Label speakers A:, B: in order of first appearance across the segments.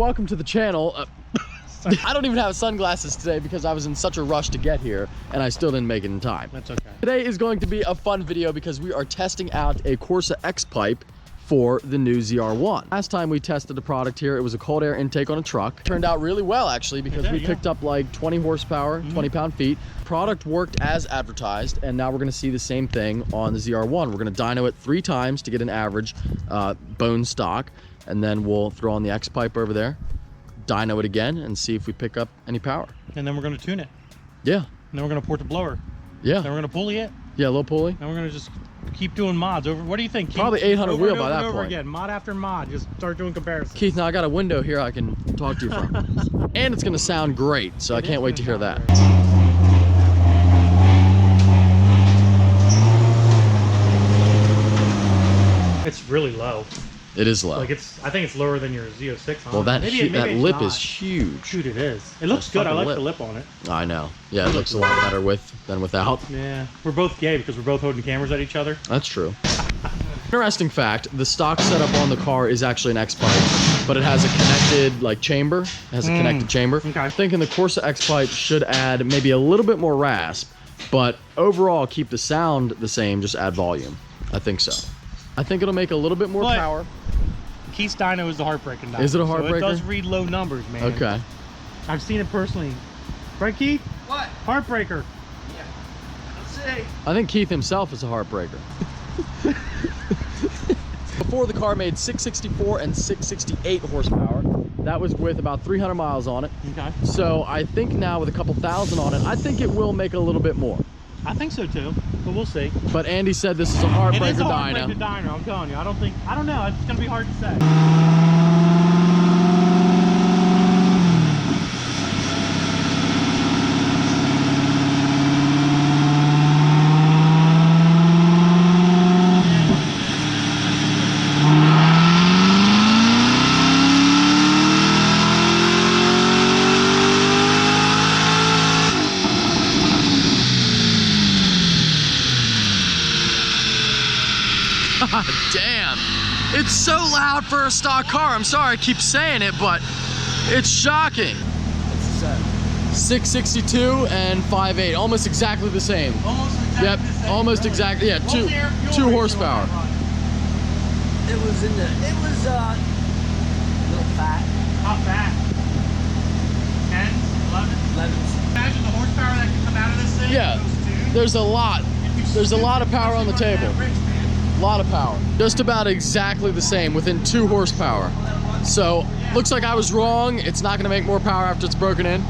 A: Welcome to the channel. I don't even have sunglasses today because I was in such a rush to get here and I still didn't make it in time.
B: That's okay.
A: Today is going to be a fun video because we are testing out a Corsa X pipe for the new ZR1. Last time we tested the product here, it was a cold air intake on a truck. Turned out really well actually because we picked up like 20 horsepower, 20 pound-feet. Product worked as advertised, and now we're gonna see the same thing on the ZR1. We're gonna dyno it 3 times to get an average bone stock, and then we'll throw on the X pipe over there, dyno it again, and see if we pick up any power.
B: And then we're gonna tune it.
A: Yeah.
B: And then we're gonna port the blower.
A: Yeah.
B: Then we're gonna pulley it.
A: Yeah, a little pulley.
B: And we're gonna just keep doing mods over. What do you think, Keith?
A: Probably 800 wheel by that
B: over
A: point.
B: Again, mod after mod. Just start doing comparisons.
A: Keith, now I got a window here I can talk to you from. And it's gonna sound great, so I can't wait to hear that.
B: It's really low.
A: It is low.
B: Like I think it's lower than your Z06.
A: Well, that that lip
B: not.
A: is huge.
B: Shoot, it is. It looks good. I like the lip on it.
A: I know. Yeah, it looks a lot better with than without.
B: Yeah, we're both gay because we're both holding cameras at each other.
A: That's true. Interesting fact, the stock setup on the car is actually an X pipe, but it has a connected like chamber. It has a connected chamber.
B: Okay.
A: I'm thinking the Corsa X pipe should add maybe a little bit more rasp, but overall keep the sound the same, just add volume. I think so. I think it'll make a little bit more power.
B: Keith's dyno is the heartbreaking dyno.
A: Is it a heartbreaker?
B: So it does read low numbers, man.
A: Okay.
B: I've seen it personally. Right, Keith?
C: What?
B: Heartbreaker.
C: Yeah. Let's see.
A: I think Keith himself is a heartbreaker. Before, the car made 664 and 668 horsepower. That was with about 300 miles on it.
B: Okay.
A: So I think now with a couple thousand on it, I think it will make a little bit more.
B: I think so too, but we'll see.
A: But Andy said this is a heartbreaker dyno.
B: It is a heartbreaker dyno, I'm telling you. I don't know, it's gonna be hard to say.
A: God damn. It's so loud for a stock car. I'm sorry I keep saying it, but it's shocking.
C: What's the set?
A: 662 and 5.8, almost exactly the same.
C: Almost exactly
A: yep,
C: the same.
A: almost exactly. Yeah, two horsepower.
C: It was a little fat.
B: How fat? 10s, 11s? Imagine the horsepower that can come out of this thing.
A: Yeah, there's a lot. There's a lot of power on the table. A lot of power. Just about exactly the same, within 2 horsepower. So, looks like I was wrong. It's not gonna make more power after it's broken in.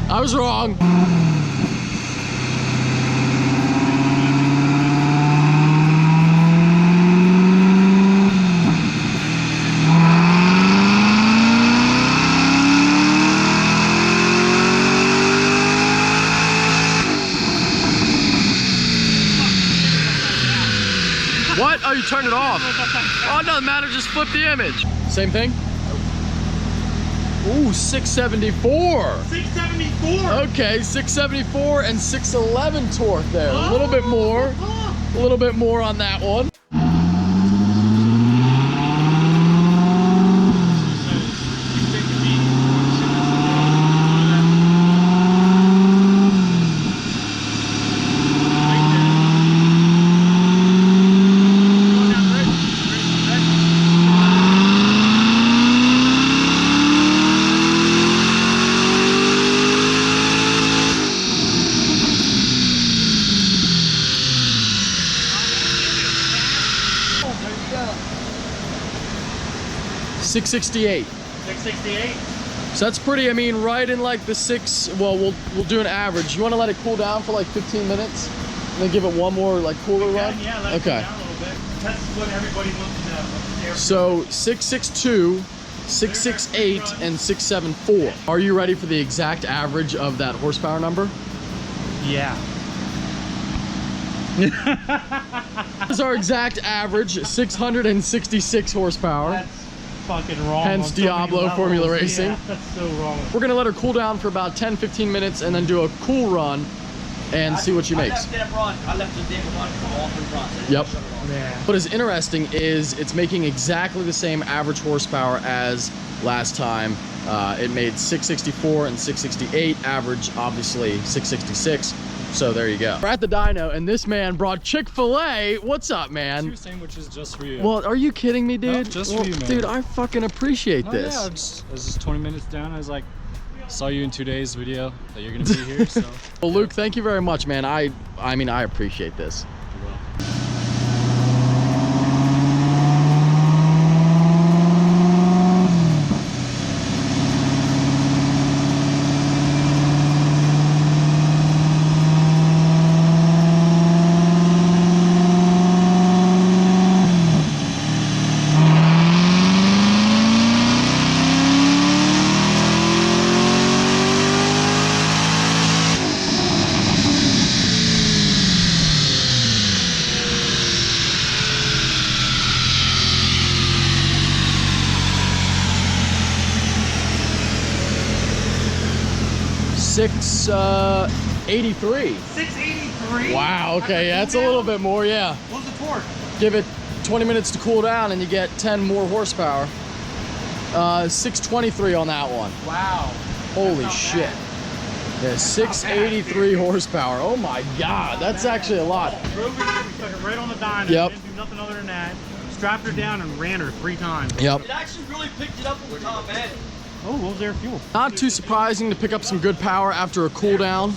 A: I was wrong. What? Oh, you turned it off. Oh, it doesn't matter, just flip the image. Same thing? Ooh, 674.
B: 674.
A: Okay, 674 and 611 torque there. A little bit more. A little bit more on that one.
C: There you go.
A: 668.
B: 668.
A: So that's pretty, I mean, right in like the 6, well, we'll do an average. You want to let it cool down for like 15 minutes? And then give it one more like cooler run?
B: Yeah, let it cool down a little bit. That's what everybody wants to know.
A: So 662, 668, and 674. Are you ready for the exact average of that horsepower number?
B: Yeah.
A: This is our exact average, 666 horsepower.
B: That's fucking wrong.
A: Hence Diablo Formula Racing.
B: Yeah, that's so wrong.
A: We're gonna let her cool down for about 10-15 minutes and then do a cool run and see what she makes.
C: I left the damn run for all 3 runs.
A: Yep.
B: Yeah.
A: What is interesting is it's making exactly the same average horsepower as last time. It made 664 and 668, average obviously 666. So there you go. We're at the dyno, and this man brought Chick-fil-A. What's up, man?
D: 2 sandwiches just for you.
A: Well, are you kidding me, dude?
D: No, just for you, man.
A: Dude, I fucking appreciate this.
D: Yeah, I was just 20 minutes down. I was like, saw you in 2 days video that you're gonna be here, so.
A: Well, Luke, thank you very much, man. I mean, I appreciate this.
D: You're welcome.
A: 683.
B: 683.
A: Wow, okay, yeah, that's a little bit more, yeah.
B: What's the torque?
A: Give it 20 minutes to cool down and you get 10 more horsepower. 623 on that one.
B: Wow.
A: Holy shit. Yeah, 683 horsepower. Oh my God, that's actually a lot.
B: Drove her, we stuck her right on the dyno.
A: Yep.
B: Didn't do nothing other than that. Strapped her down and ran her 3 times.
A: Yep.
C: It actually really picked it up on the top end.
B: Oh, what was their fuel?
A: Not too surprising to pick up some good power after a cool down.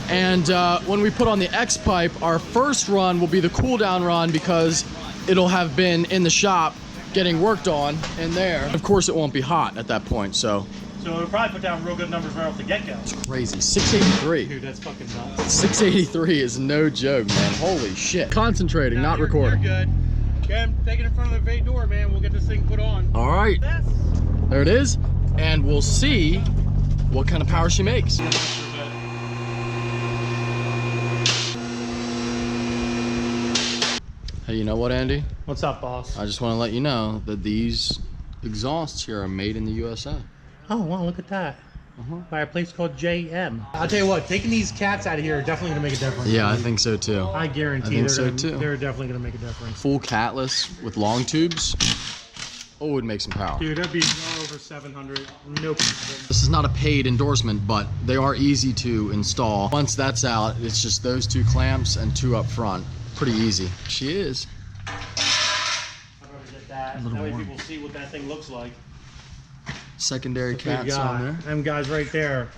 A: And when we put on the X pipe, our first run will be the cool down run because it'll have been in the shop getting worked on in there. Of course, it won't be hot at that point, so.
B: So it'll probably put down real good numbers right off the get-go.
A: It's crazy. 683.
B: Dude, that's fucking nuts.
A: 683 is no joke, man. Holy shit. Concentrating, not recording.
B: You're good. Okay, I'm taking it in front of the bay door, man. We'll get this thing put on.
A: All right. There it is. And we'll see what kind of power she makes. Hey, you know what, Andy?
B: What's up, boss?
A: I just want to let you know that these exhausts here are made in the USA.
B: Oh, wow, look at that. By a place called JM. I'll tell you what, taking these cats out of here are definitely going to make a difference.
A: Yeah, I think so too.
B: I guarantee they're definitely going to make a difference.
A: Full catless with long tubes. Oh, it would make some power.
B: Dude, that'd be well over 700. No problem.
A: This is not a paid endorsement, but they are easy to install. Once that's out, it's just those 2 clamps and 2 up front. Pretty easy. She is.
B: I'd rather get that. That way people see what that thing looks like.
A: Secondary cats on there.
B: Them guys right there.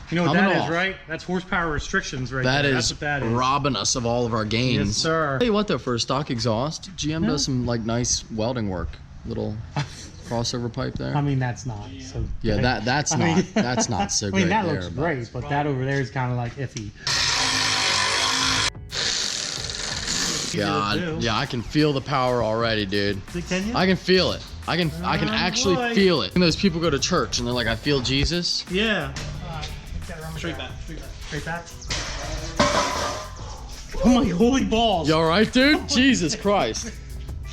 B: You know what
A: Coming
B: that is,
A: off.
B: right? That's horsepower restrictions right
A: That
B: there.
A: is
B: That's what that is.
A: robbing us of all of our gains.
B: Yes, sir.
A: Tell you what though, for a stock exhaust, GM does some like nice welding work. Little crossover pipe there.
B: I mean, that's not so.
A: Yeah, that's not that's not so
B: I
A: great.
B: mean, that
A: there,
B: looks great, but that over there is kind of like iffy.
A: God, yeah, I can feel the power already, dude.
B: Can you?
A: I can feel it. I can actually
B: boy.
A: feel it. And those people go to church and they're like, I feel Jesus.
B: Yeah. Straight back. Straight back. Oh my holy balls.
A: You all right, dude? Jesus Christ.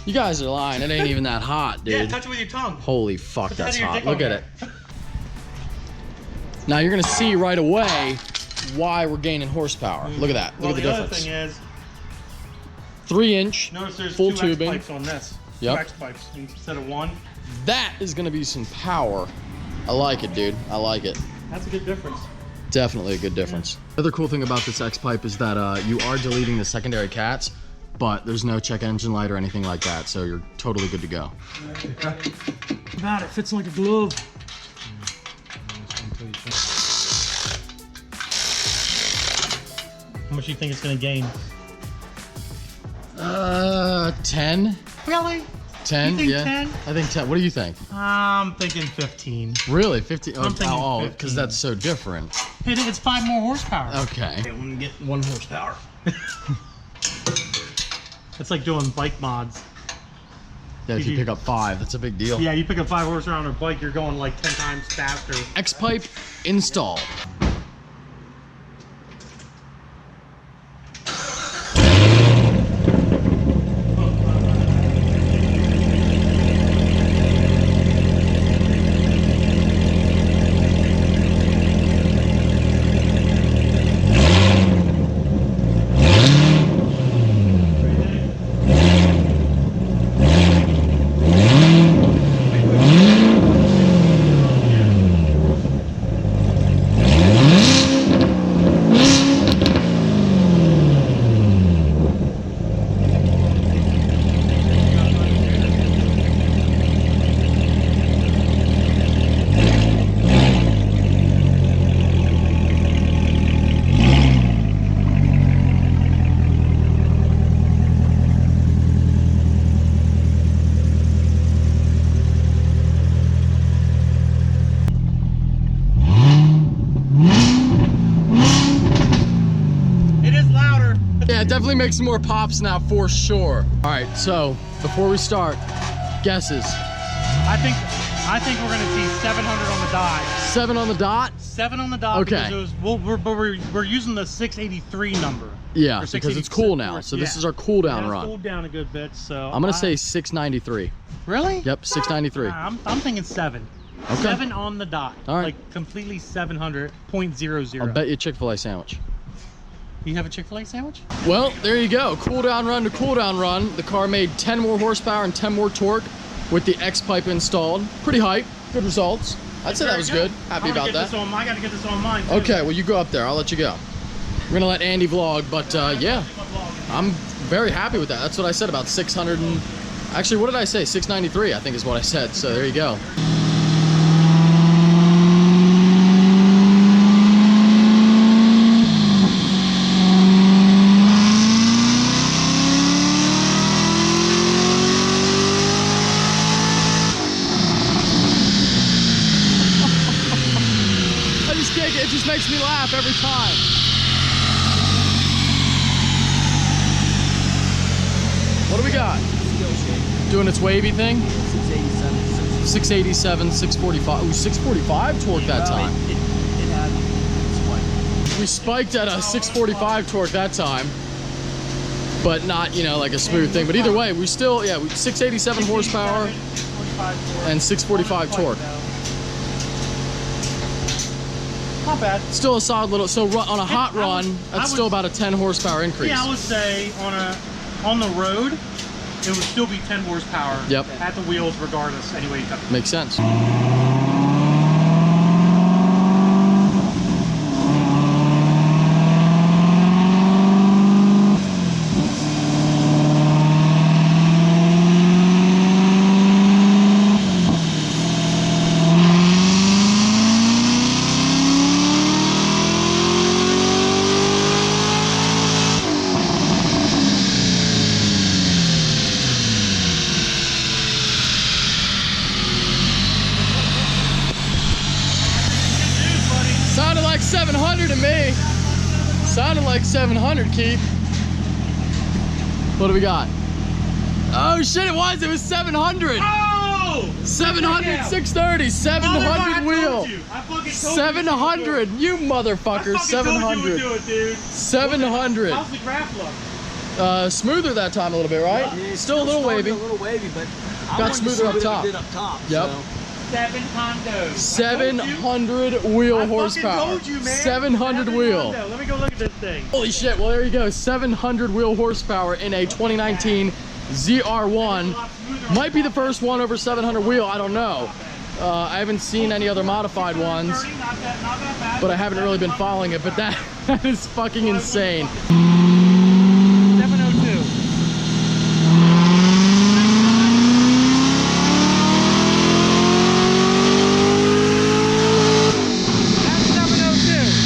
A: You guys are lying. It ain't even that hot, dude.
B: Yeah, touch it with your tongue.
A: Holy fuck,
B: Put the
A: that's
B: head of your
A: hot.
B: dick
A: Look
B: on
A: at
B: there.
A: it. Now you're gonna see right away why we're gaining horsepower. Look at that. Look at the
B: the
A: difference.
B: other thing is,
A: 3-inch,
B: notice there's
A: full
B: 2
A: tubing.
B: X pipes on this.
A: Yep.
B: 2 X pipes instead of 1.
A: That is gonna be some power. I like it, dude. I like it.
B: That's a good difference.
A: Definitely a good difference. The other cool thing about this X pipe is that you are deleting the secondary cats, but there's no check engine light or anything like that, so you're totally good to go.
B: God, it fits like a glove. How much do you think it's gonna gain?
A: 10?
B: Really?
A: 10,
B: You think
A: yeah.
B: 10?
A: I think 10. What do you think?
B: I'm thinking 15.
A: Really? 50?
B: I'm thinking
A: Oh,
B: 15.
A: because that's so different.
B: Hey, I think it's 5 more horsepower.
A: Okay.
B: I'm gonna get 1 horsepower. It's like doing bike mods.
A: Yeah, if you pick up 5, that's a big deal.
B: Yeah, you pick up 5 horsepower on a bike, you're going like 10 times faster.
A: X pipe installed. make some more pops now for sure. All right, so before we start, guesses.
B: I think we're gonna see 700 on the dot.
A: 7 on the dot?
B: 7 on the dot.
A: Okay.
B: Because it was, we're using the 683 number.
A: Yeah, because it's cool now. So this is our cool down run.
B: Cooled down a good bit. So
A: I'm gonna say 693.
B: Really?
A: Yep, 693.
B: I'm thinking 7.
A: Okay.
B: 7 on the dot.
A: All right.
B: Like completely 700.00.
A: I'll bet you a Chick-fil-A sandwich.
B: You have a Chick-fil-A sandwich?
A: Well, there you go. Cool down run to cool down run. The car made 10 more horsepower and 10 more torque with the X pipe installed. Pretty hype. Good results. I'd say that was good. Happy about that.
B: I gotta get this on mine too.
A: Okay, well you go up there. I'll let you go. We're gonna let Andy vlog, but yeah, I'm very happy with that. That's what I said about 600 and actually, what did I say? 693, I think is what I said. So there you go. It just makes me laugh every time. What do we got? Doing its wavy thing? 687, 645. Ooh, 645 torque that time. We spiked at a 645 torque that time, but not, you know, like a smooth thing. But either way, we still, yeah, 687 horsepower and 645 torque.
B: Not bad.
A: Still a solid little, so on a hot run, that's still about a 10 horsepower increase.
B: Yeah, I would say on the road, it would still be 10 horsepower.
A: Yep.
B: At the wheels, regardless. Anyway,
A: makes sense. Sounded like 700 to me. Sounded like 700, Keith. What do we got? Oh shit, it was 700.
B: Oh!
A: 700, 630, 700 wheel. 700, you motherfucker, 700. 700.
B: How's the graph look?
A: Smoother that time a little bit, right?
E: Yeah,
A: Still a little wavy.
E: A little wavy, but
A: Got smoother up top.
E: Did up top.
A: Yep.
E: So.
A: 700 wheel horsepower.
B: Told you, man.
A: 700 wheel.
B: Let me go look at this thing.
A: Holy shit, well there you go. 700 wheel horsepower in a 2019 ZR1. Might be the first one over 700 wheel, I don't know. I haven't seen any other modified ones, but I haven't really been following it, but that is fucking insane.
B: 702.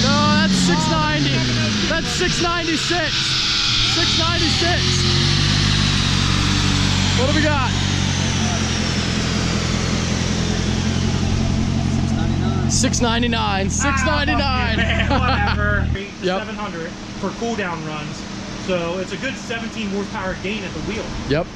A: That's 690. That's 696. 696. What do we got? 699. 699.
B: Whatever.
A: Yep.
B: 700 for cool down runs. So it's a good 17 horsepower gain at the wheel.
A: Yep.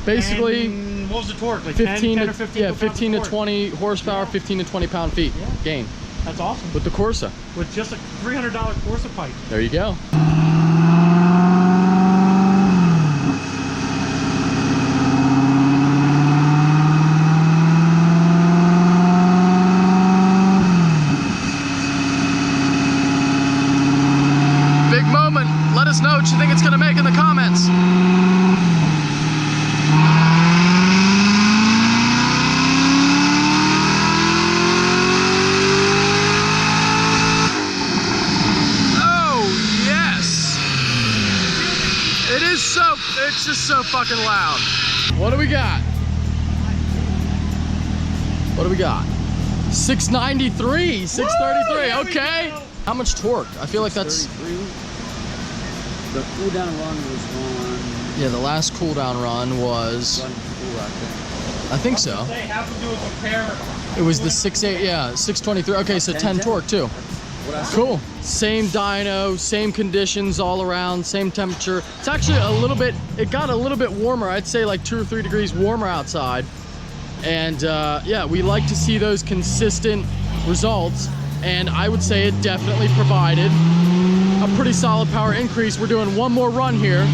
A: Basically,
B: and what was the torque? Like
A: 15
B: 10
A: to
B: or 15?
A: yeah, 15 to 20 horsepower, 15 to 20 pound-feet gain
B: That's awesome.
A: with the Corsa.
B: With just a $300 Corsa pipe.
A: There you go. Big moment. Let us know what you think it's going to make in the comments. It's just so fucking loud. What do we got? What do we got? 693, 633, okay. How much torque? I feel like that's...
E: 33. The cool down run was on...
A: Yeah, the last cool down run was... I think so.
B: How to do a compare?
A: It was the 6.8, yeah, 623. Okay, so 10 torque too. Cool. Same dyno, same conditions all around, same temperature. It's actually it got a little bit warmer. I'd say like 2 or 3 degrees warmer outside. And yeah, we like to see those consistent results. And I would say it definitely provided a pretty solid power increase. We're doing one more run here.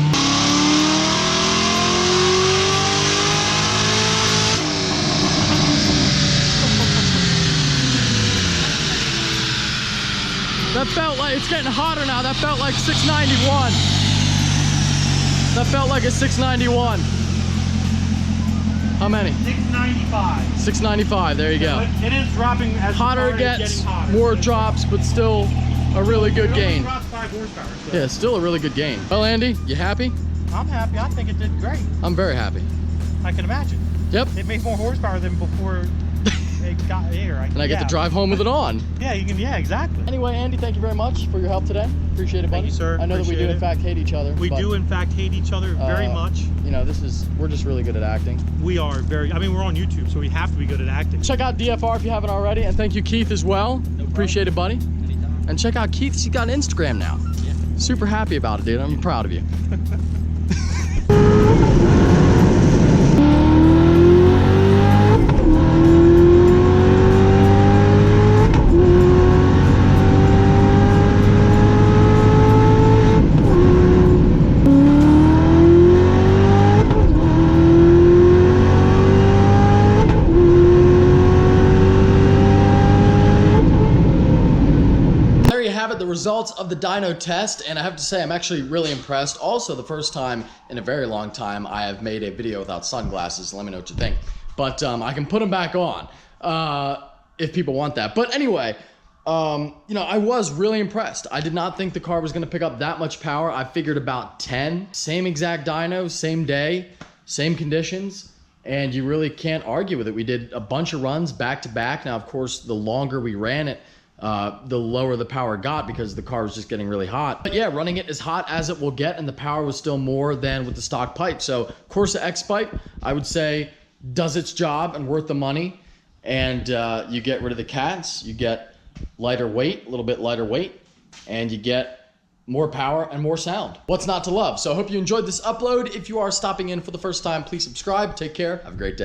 A: That felt like, it's getting hotter now. That felt like 691. That felt like a 691. How many?
B: 695.
A: 695, there you go.
B: It is dropping as
A: Hotter it gets, more drops, but still a really good gain.
B: Dropped 5 horsepower. So.
A: Yeah, still a really good gain. Well, Andy, you happy?
B: I'm happy. I think it did great.
A: I'm very happy.
B: I can imagine.
A: Yep.
B: It made more horsepower than before it got here.
A: And I get to drive home with it on.
B: Yeah, you can. Yeah, exactly.
A: Anyway, Andy, thank you very much for your help today. Appreciate it, buddy.
B: Thank you, sir.
A: I know that we do, in fact, hate each other.
B: We do, in fact, hate each other very much.
A: You know, we're just really good at acting.
B: We are very, I mean, we're on YouTube, so we have to be good at acting.
A: Check out DFR if you haven't already, and thank you, Keith, as well. Appreciate it, buddy.
E: Anytime.
A: And check out Keith. He's got an Instagram now.
E: Yeah.
A: Super happy about it, dude. I'm proud of you. The results of the dyno test, and I have to say I'm actually really impressed. Also, the first time in a very long time I have made a video without sunglasses. Let me know what you think. But I can put them back on if people want that. But anyway, you know, I was really impressed. I did not think the car was going to pick up that much power. I figured about 10. Same exact dyno, same day, same conditions, and you really can't argue with it. We did a bunch of runs back to back. Now, of course, the longer we ran it, the lower the power got because the car was just getting really hot. But yeah, running it as hot as it will get, and the power was still more than with the stock pipe. So Corsa X pipe, I would say, does its job and worth the money. And you get rid of the cats, you get lighter weight, a little bit lighter weight, and you get more power and more sound. What's not to love? So I hope you enjoyed this upload. If you are stopping in for the first time, please subscribe. Take care. Have a great day.